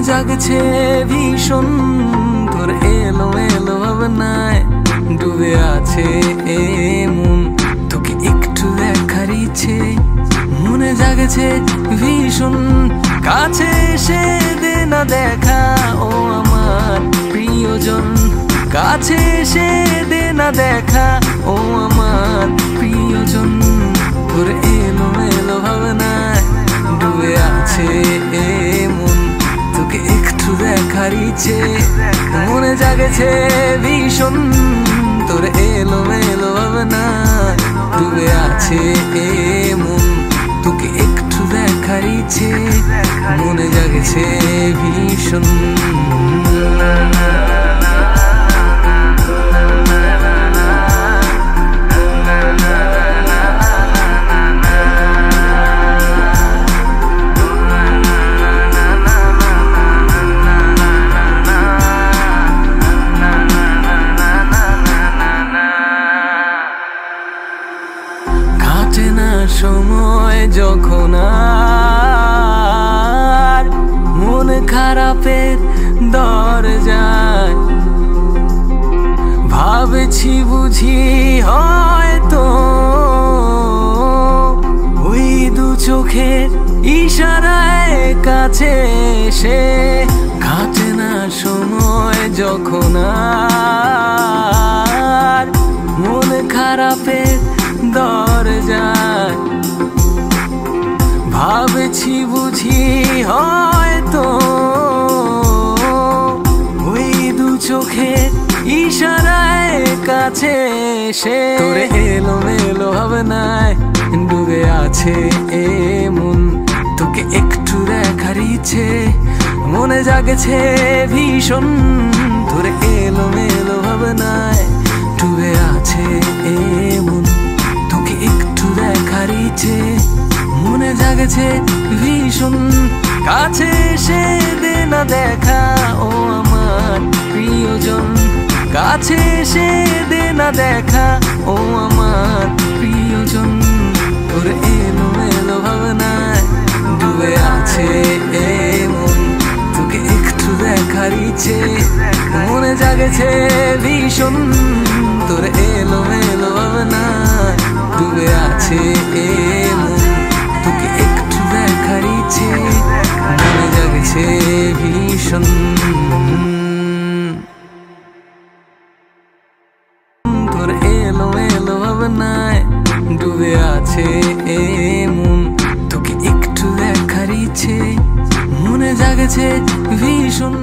জাগছে ভীষণ তোর এলো এলো ভাবনায় ডুবে আছে এ মন তোকে একটু দেখার ইচ্ছে মনে জাগছে ভীষণ কাছে এসে দে না দেখা ও আমার প্রিয়জন কাছে এসে দে না দেখা ও আমার প্রিয়জন তোর এলো এলো ভাবনায় ডুবে আছে এ মন তোকে একটু দেখার ইচ্ছে মনে জাগেছে ভীষণ তোর এলো এলো ভাবনায় ডুবে আছে এ মন তোকে একটু দেখার ইচ্ছে মনে জাগেছে ভীষণ সময় যখন আর মন খারাপের দরজায় ভাবছি বুঝি হয়তো ওই দু চোখের ইশারায় কাছে এসে কাটে না সময় যখন আর মন খারাপের দরজায় ভাবছি বুঝি হয়তো ওই দু চোখের ইশারায় কাছে এসে তোর এলো মেলো ভাবনায় ডুবে আছে এ মন তোকে একটু দেখার ইচ্ছে মনে জাগছে ভীষণ তোর এলো মেলো ভাবনায় ডুবে আছে এ মন তোকে একটু দেখার ইচ্ছে মনে জাগছে ভীষণ কাছে এসে দে না দেখা ও আমার প্রিয়জন কাছে এসে দে না দেখা ও আমার প্রিয়জন তোর এলো এলো ভাবনায় ডুবে আছে এ মন তোকে একটু দেখার ইচ্ছে মনে জাগছে ভীষণ তোর এলো এলো ভাবনায় ডুবে আছে এ মন তোকে একটু দেখার ইচ্ছে মনে জাগছে ভীষণ তোর এলো এলো ভাবনায় ডুবে আছে এ মন তোকে একটু দেখার ইচ্ছে মনে জাগছে ভীষণ।